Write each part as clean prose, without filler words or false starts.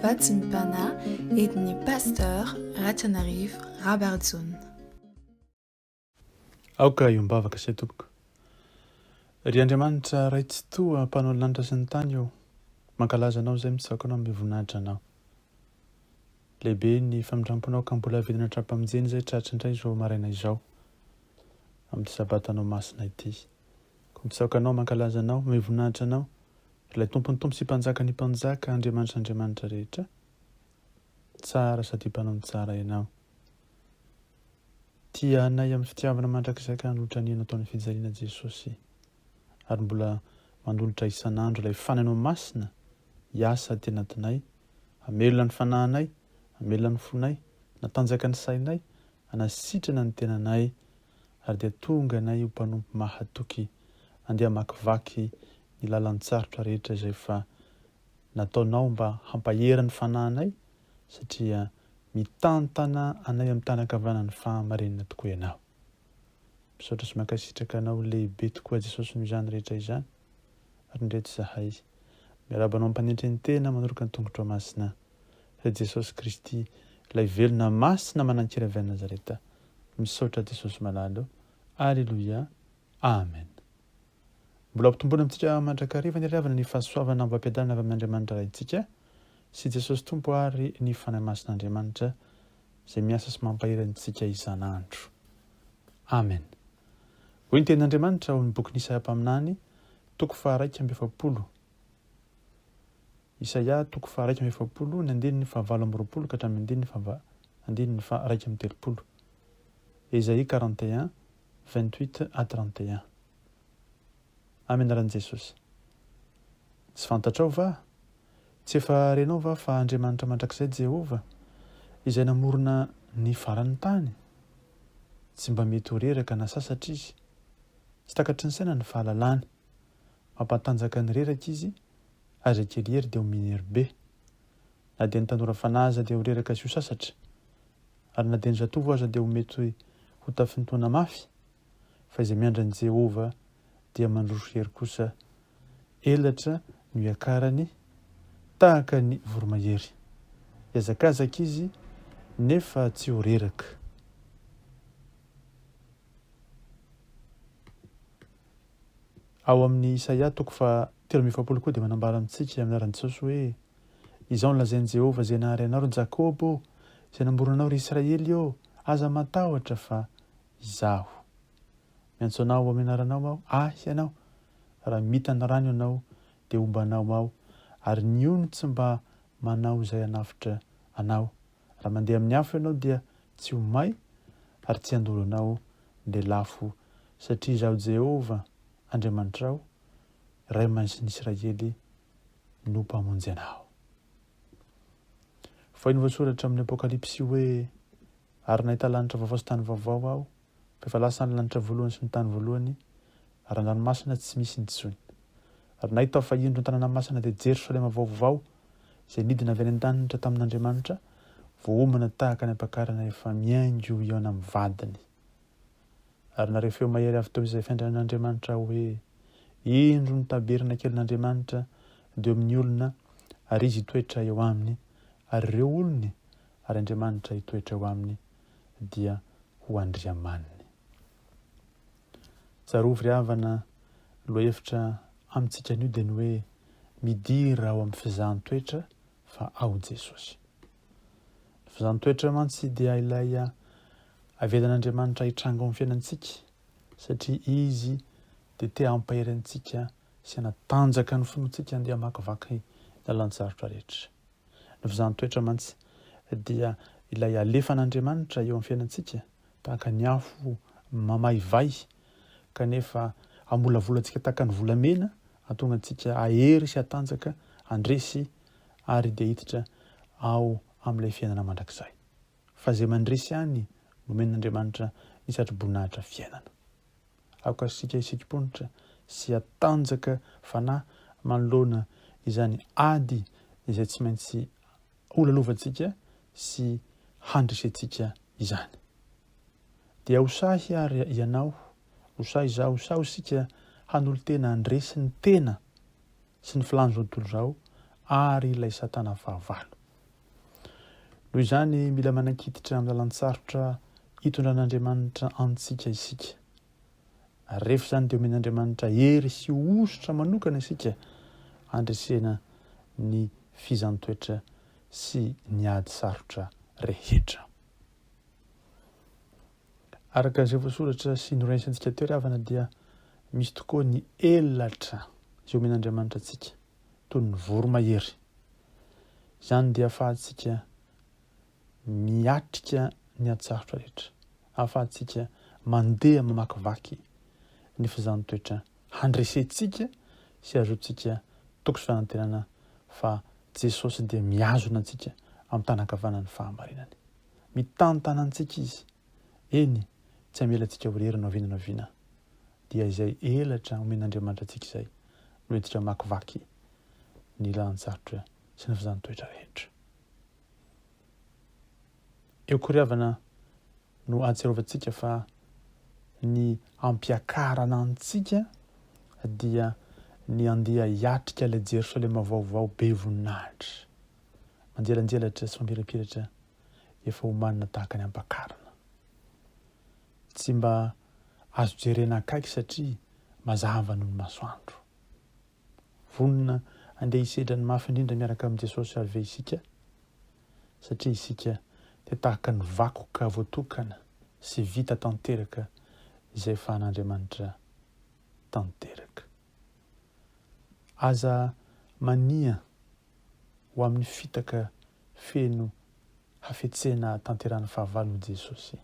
Vatsimpana entin'i Pasteur RATIANARIVO Rabarijaona. Aoka iombavaka izay tompoko. Ry Andriamanitra ray tsy toa mpanao ny lanitra sy ny tany eo, mankalaza anao izay mitsaoka anao mivoninahitra anao. Lehibe ny famindramponao ka mbola avelana hatramin'izeny izay tratra indray izao maraina izao amin'ny sabatanao masina ity. Ko mitsaoka anao mankalaza anao, mivoninahitra anao, ilay tompony tompo sy mpanjaka ny mpanjaka, Andriamanitra rehetra, tsara sady mpanao tsara ianao. Tia anay amin'ny fitiavana mandrakizay ka hanolotra ny nataon'ny fijaliana Jesosy, ary mbola manolotra isan'andro ilay fananao masina, hiasa teny anatinay, hamelona ny fanahinay, hamelona ny fonay, natanjaka ny sainay, hanasitrana ny tenanay, ary dia tonga anay ho mpanompo mahatoky, andeha makivaky ny lalan-tsarotra rehetra izay fa nataonao mba hampahery ny fanahinay, satria mitantana anay amin'ny tanakavanan'ny fahamarinana tokoa ianao. Misaotra sy mankasitraka anao lehibe tokoa Jesosy noho izany rehetra izany, ary ndreto zahay miarabanao mampanendry ny tena manoroka ny tongotra masina, fa Jesosy Kristy ilay velona masina manankira avy Nazareta. Misaotra Jesosy malalo. Alleluia. Amen. Mbola ampitomboana amintsika mandrakariva ny riavana ny fahasoavana mba ampiadanana avy amin'Andriamanitra raintsika sy Jesosy Tompo ary ny fanahy masin'Andriamanitra izay miasa sy mampahery antsika isan'andro. Amen. Hoy ny tenin'Andriamanitra ao amin'ny boky Isaia toko faha 1:7. Isaia toko faha 1:7 ny andininy faha 8 ka hatramin'ny andininy faha 1:30. Isaia 41:28-31. Amenaran'i Jesosy. Tsy fantatrao va? Tsy efa renao va fa Andriamanitra mandrakizay Jehova, izay namorona ny faran'ny tany? Tsy mba mety ho reraka na sasatra izy, tsy takatry ny saina ny fahalalany, mampatanjaka ny reraka izy, aza kely hery dia ho minery na dia ny tanora fanahy aza dia ho reraka sy ho sasatra, ary na dia ny zatovo aza dia ho mety ho tafintoana mafy, fa izay miandra ny Jehova dia mandroso hery kosa, elatra no iakarany tahaka ny voromahery. Iazakazaka izy nefa tsy ho reraka. Ao amin'ny Isaia toko faha 3:7 koa dia manambara amintsika amin'ny anaran'i Jesosy hoe: izao no lazain'i Jehova izay nahary anao ry Jakôba, izay namorona anao ry Israely, aza matahotra fa izaho. Miantso anao amin'ny anaranao aho, ahy ianao. Raha mitana rano ianao dia ombanao ao, ary ny ono tsy mba manao izay hanafitra anao. Raha mandeha amin'ny afo ianao dia tsy ho may, ary tsy handolo anao lelafo, satria izaho Jehova Andriamanitrao, Ray aman-dReny Israely, no mpamonjy anao. Voay ny voasoratra amin'ny Apokalipsy hoe: ary nahita lanitra vaovao sy tany vaovao aho, fa efa lasa ny lanitra voalohany sy ny tany voalohany, ary ny ranomasina tsy misy intsony. Ary nahita fa indro ny tanàna masina dia Jerosalema vaovao, izay nidina avy any an-danitra tamin'Andriamanitra, voaomana tahaka ny ampakarana efa miaingo eo amin'ny vadiny. Ary nareo feo mahery avy teo izay fiandrian'Andriamanitra hoe: indro ny taberna kelin'Andriamanitra dia amin'ny olona, ary izy hitoetra eo aminy, ary ireo olony, ary Andriamanitra hitoetra eo aminy, dia ho andriamaniny. Tsarovy ry havana, lohahevitra amintsika anio dia ny hoe: midira ao amin'ny fizahan-toetra fa ao Jesosy. Ny fizahan-toetra mantsy dia ilay avelan'Andriamanitra hitrango amin'ny fiainantsika, satria izy dia te hampahery antsika sy hanatanjaka ny fonontsika andeha makivaky lalan-tsarotra rehetra. Ny fizahan-toetra mantsy dia ilay alefan'Andriamanitra eo amin'ny fiainantsika, tahaka ny afo mamaivay, kanefa hamolavolatsika tahaka ny volamena, hahatonga antsika ahery sy hatanjaka, handresy, ary dia hiditra ao amin'ilay fiainana mandrakizay. Fa izay mandresy ihany nomen'Andriamanitra ny satro-boninahitra fiainana. Aoka sika hisikimponitra sy hatanjaka fanahy manoloana izany ady izay tsy maintsy holalovantsika sy handresentsika izany. Dia usahy ary ianao, usahy izaho, usahy isika hanolo tena handresy ny tena sy ny filanjo tontolo izao ary ilay satana fahavalo. Noho izany mila manakititra amin'ny lalan-tsarotra hitondran'Andriamanitra antsika isika. Rehefa izany dia omen'Andriamanitra hery sy ositra manokana isika andresena ny fizahan-toetra sy ny ady sarotra rehetra. Araka izay voasoratra sy noraisantsika teo ry havana dia misy tokoa ny elatra izay omen'Andriamanitra antsika toy ny voromahery. Izany dia ahafahantsika miatrika ny ady sarotra rehetra, ahafahantsika mandeha mamakivaky ny fizahan-toetra handresentsika sy azotsika toko sy fanantenana fa Jesosy dia mihazona antsika amin'ny tanakavanan'ny fahamarinany. Mitantana antsika izy. Eny, tsy amelantsika ho rery noviana dia izay elatra omen'Andriamanitra antsika izay no entika makivaky ny lalan-tsarotra sy ny fizahan-toetra rehetra. Eo koa ry havana no ahatsiarovatsika fa ny ampiakarana antsika dia ny andeha hiatrika ilay Jerosalema vaovao be voninahitra. Manjelanjelatra sy mamirapiratra efa homanina tahaka ny ampakarana. Tsy mba azo jerena akaiky satria mazava noho ny masoandro. Vonona andeha hisedra ny mafy indrindra miaraka amin'ny Jesosy ary ve isika? Satria isika dia tahaka ny vakoka voatokana sy vita tanteraka izay fahan'Andriamanitra tanteraka. Aza mania ho amin'ny fitaka feno hafetsena tanterahany fahavalo Jesosy.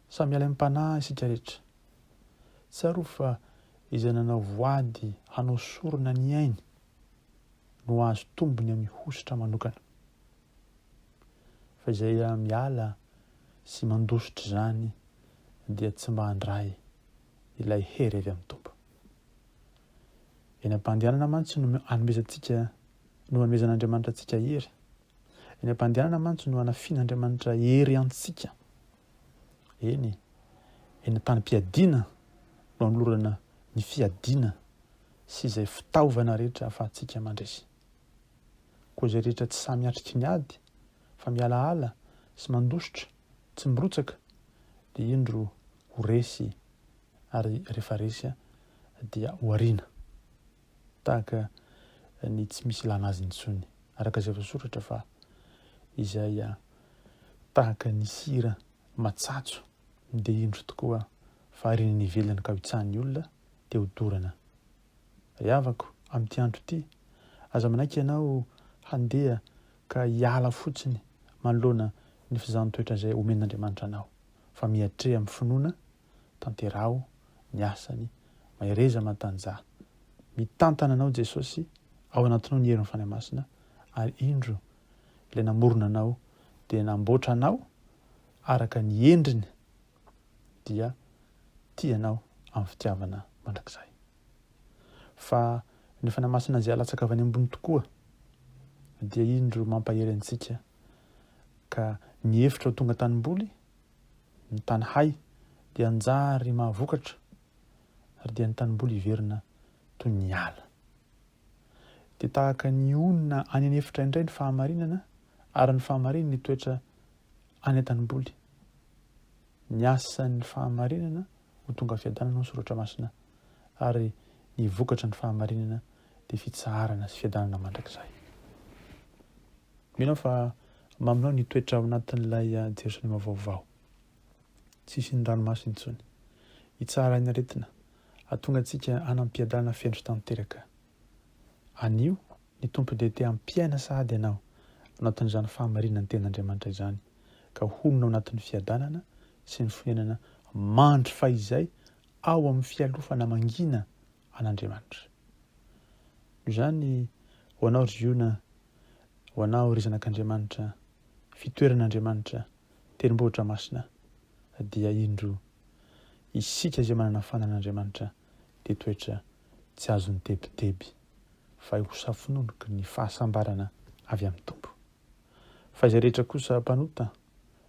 Samy miala am-panahy isika rehetra. Tsaro fa izay nanao voady hanao sorona ny ainy no azo tombony amin'ny hositra manokana. Fa izay miala sy mandositra izany dia tsy mba handray ilay hery avy amin'ny Tompo. Eny am-pandehanana mantsy no hanomezan'Andriamanitra antsika hery. Eny am-pandehanana mantsy no hanafian'Andriamanitra hery antsika. Eny an-tany-piadiana no hanolorana ny fiadiana sy izay fitaovana rehetra ahafahantsika mandresy. Koa izay rehetra tsy samy atriky miady fa mialaala sy mandositra, tsy mirotsaka, dia indro ho resy ary rehefa resy dia ho ariana. Tahaka ny tsy misy ilana azy intsony. Araka izay voasoratra fa izay tahaka ny sira matsatso dia indro tokoa fa ariana ny ivelany ka hitsahan'ny olona dia ho dorana. Riavako amin'ity andro ity, aza manaiky ianao handeha ka hiala fotsiny manoloana ny fizahan-toetra izay omen'Andriamanitra anao. Fa miatre amin'ny finoana, tanterao ny asany, mahereza matanjaha. Mitantana anao Jesosy ao anatinao ny herin'ny fanahy masina ary indro ilay namorona anao dia namboatra anao araka ny endriny dia tianao amin'ny fitiavana mandrakizay. Fa ny fanahy masina izay alatsaka avy any ambony tokoa dia indro mampahery antsika ka ny hevitra ho tonga tanimboly, ny tany hay dia anjary mahavokatra ary dia ny tanimboly hiverina toy ny ala. Dia tahaka ny onona any anefitra indray ny fahamarinana ary ny fahamarinana ny toetra any an-tanimboly. Ny asan'ny fahamarinana ho tonga fiadanana no soratra masina ary ny vokatra ny fahamarinana dia fitsaharana sy fiadanana mandrakizay. Mino fa maminao ny toetra ao anatin'ilay Jerosalema vaovao. Tsisy ny ranomasina intsony. Hitsara ny aretina, ahatonga antsika hanampiadanana fendro tanteraka. Anio ny Tompo dia te hampiaina sahady ianao anatin'izany fahamarinana ny ten'Andriamanitra izany ka honona ao anatin'ny fiadanana sy ny fiainana mandry fahizay ao amin'ny fialofana mangina an'Andriamanitra. Izany ho anao Ziona, ho anao ry zanak'Andriamanitra, fitoeran'Andriamanitra, tendrombohitra masina dia indro isika izay manana fanan'Andriamanitra dia toetra tsy azo ny tebiteby fa ho safinonoka ny fahasambarana avy amin'ny Tompo. Fa izay rehetra kosa mpanota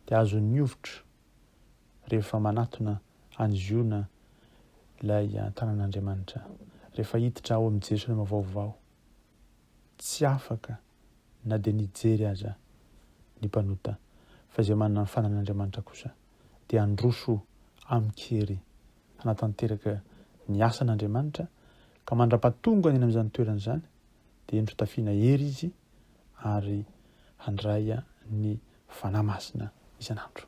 dia azo ny ovitra rehefa manatona any Ziona ilay tanàn'Andriamanitra, rehefa hiditra ao amin'ny Jerosalema vaovao. tsy afaka na dia nijery aza ny mpanota fa izay manana ny fanan'Andriamanitra kosa dia androso amin'ny kery hanatanteraka ny asan'Andriamanitra ka mandra-pahatonga ny amin'izany toerana izany dia endro tafiana hery izy ary handray ny fanahy masina isan'andro.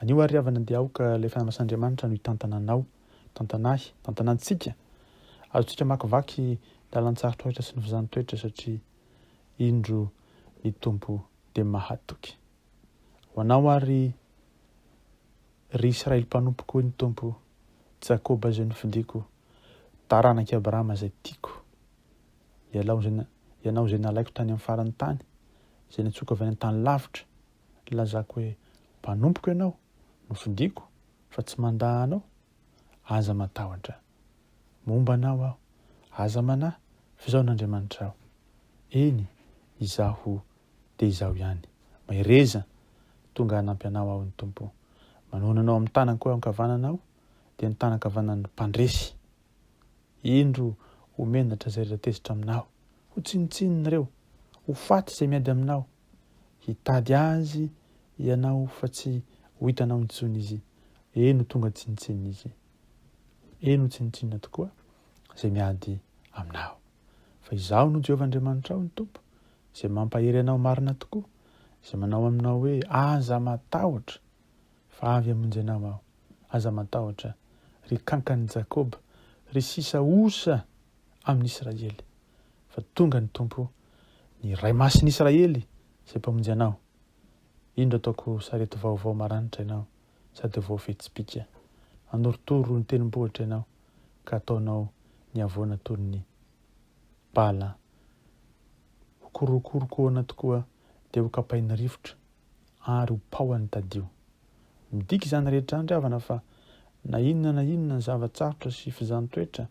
Anio ary avana dia aoka ilay fanahy masin'Andriamanitra no hitantananao, tantanantsika. Azotsika makivaky lalan-tsarotra oetra sy ny fizahan-toetra satria indro ny tompo dia mahatoky. Ho anao ary ry Israely mpanompoka ny tompo, Jakoba izay nofidiko, taranaki Abrahama izay tiako. Ianao izay nalaiko tany amin'ny faran'ny tany, izay natsoka avy any an-tany lavitra, lazako hoe mpanompoka ianao, nofidiko fa tsy mandaha anao, aza matahotra. Momba anao aho, aza manahy, fa izao n'Andriamanitra aho. Eny, izaho dia izaho ihany. Mahereza tonga hanampy anao aho ny tompo. Manohana anao amin'ny tanany koa ankavananao, dia ny tanan-kavanan'ny mpandresy. Indro ho menatra izay rehetra aminao, ho tsinitsinina ireo, ho faty izay miady aminao, hitady azy ianao fa tsy ho hitanao intsony izy. Eny ho tonga tsinitsinina izy. Eny ho tsinitsinina tokoa izay miady aminao. Fa izaho no Jehovah Andriamanitra ao ny tompo, izay mampahery anao marina tokoa, izay manao aminao hoe aza matahotra, fa avy hamonjy anao aho. Aza matahotra ry kankan'i Jakoba, ry sisa osa amin'ny Israely, fa tonga ny tompo, ny ray masin'i Israely izay mpamonjy anao. Indro ataoko sarety vaovao maranitra ianao, sady vao fetsipika. Anoritoro ny tenim-bohitra ianao, ka ataonao ny avoana toy ny bala. Hokorokorokona tokoa dia ho kapain'ny rivotra ary ho paohan'ny tadio. Midika izany rehetra andry avana fa na inona ny zavatsarotra sy fizahan-toetra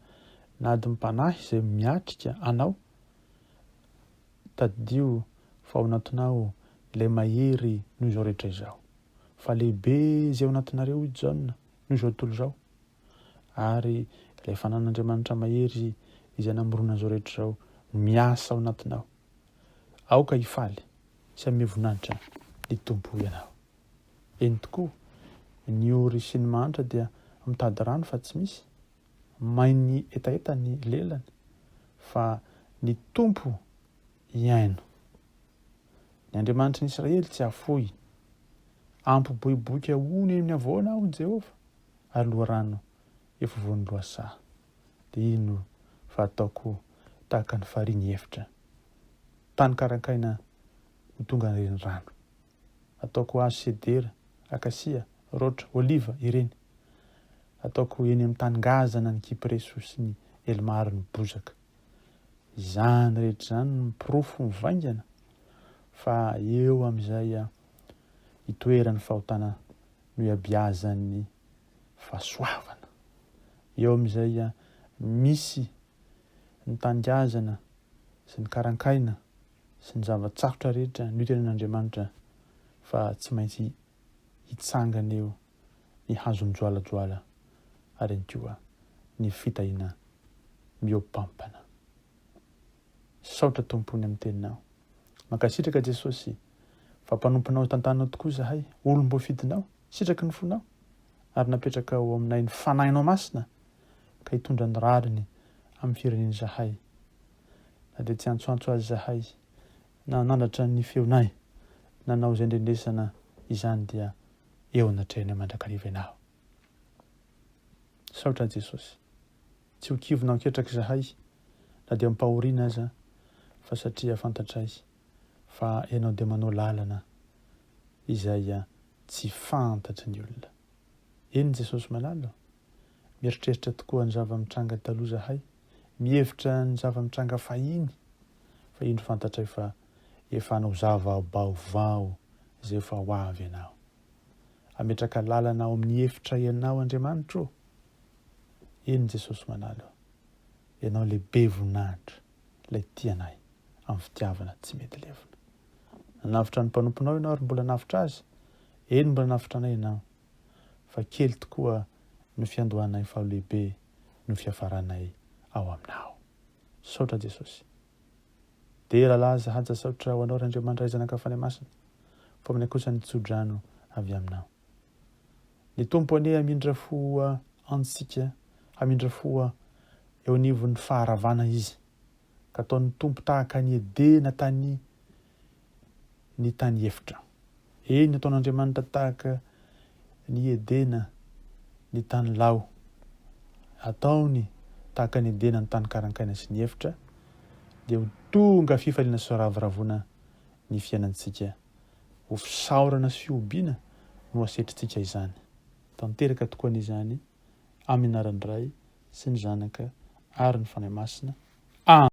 na ady mpanahy izay miatrika anao, tadio fa ao anatinao ilay mahery noho izao rehetra izao. Fa lehibe izay ao anatinareo i Jaona noho izao tontolo izao. Ary ilay fanan'Andriamanitra mahery izay namorona izao rehetra izao miasa ao anatinao. Aoka hifaly sy amin'ny voninahitra ny tompo ianao. Eny tokoa ny ory sy ny mahantra dia mitady rano fa tsy misy, mainy etaeta ny lelany, fa ny tompo iaino. Ny Andriamanitra n'Israely tsy afoy, ampiboiboika hony amin'ny avoana aho Jehovah, ary loharano efa voan'ny lohasaha. Dia ino fa ataoko tahaka ny farihy efitra, tany karankaina ho tonga ireny rano. Ataoko hazo sedera, akasia, rotra, oliva ireny. Ataoko eny amin'ny tany ngazana ny kipreso sy ny elmary ny bozaka. Izany rehetra izany mipirofo mivaingana, fa eo amin'izay hitoeran'ny fahotana no hiabiazan'ny fahasoavana. Eo amin'izay misy ny tangazana sy ny karankaina sy ny zavatsarotra rehetra ny tenen'Andriamanitra, fa tsy maintsy hitsangana eo ny hazo mijoalajoala ary ny koa ny fitahiana miopampana. Saotra tompony amin'ny teninao. Mankasitraka Jesosy, fa mpanomponao tantanao tokoa zahay, olom-bo fidinao, sitraky ny fonao, ary napetraka ao aminay ny fanahinao masina, ka hitondra ny rariny amin'ny fireneny zahay. Na dia tsy antsoantso azy zahay, na nandratra ny feonay, nanao izay ndrendresana izany dia eo anatrehany mandrakariva ianao. Saotra Jesosy, tsy ho kivonao anketraka zahay, na dia ampahoriana aza, fa satria fantatray fa ianao dia manao lalana izay tsy fantatry ny olona. Eny Jesosy malalo, mieritreritra tokoa ny zava-mitranga taloha zahay, mihevitra ny zava-mitranga fahiny, fa indro fantatray fa efa hanao zava-baovao izay efa ho avy ianao. Ametraka lalana ao amin'ny hevitra ianao Andriamanitra. Eny Jesosy manalo, ianao lehibe voninahitra, ilay tianay amin'ny fitiavana tsy mety levina. Nanavitra ny mpanomponao ianao ary mbola navitra azy, eny mbola navitra anay ianao, fa kely tokoa no fiandohanay fa lehibe no fiafaranay ao aminao. Saotra Jesosy. dia rahalahy zahaja saotra ho anao randriamanitray zanaka fanay masina fa amin'ny kosa nitsodrano avy aminao. Ny tompo ane hamindra fo antsika, hamindra fo eo anivon'ny faharavana izy, ka ataon'ny tompo tahaka ny edena tany ny tany efitra. Eny ataon'Andriamanitra tahaka ny edena ny tany lao, ataony tahaka ny edena ny tany karankaina sy ny efitra, dia ho tonga fifaliana sy ravoravoana ny fiainantsika, ho fisaorana sy fiobiana no asetritsika izany. Tanteraka tokoa n'izany amin'ny anaran'ny Ray sy ny Zanaka ary ny Fanahy Masina.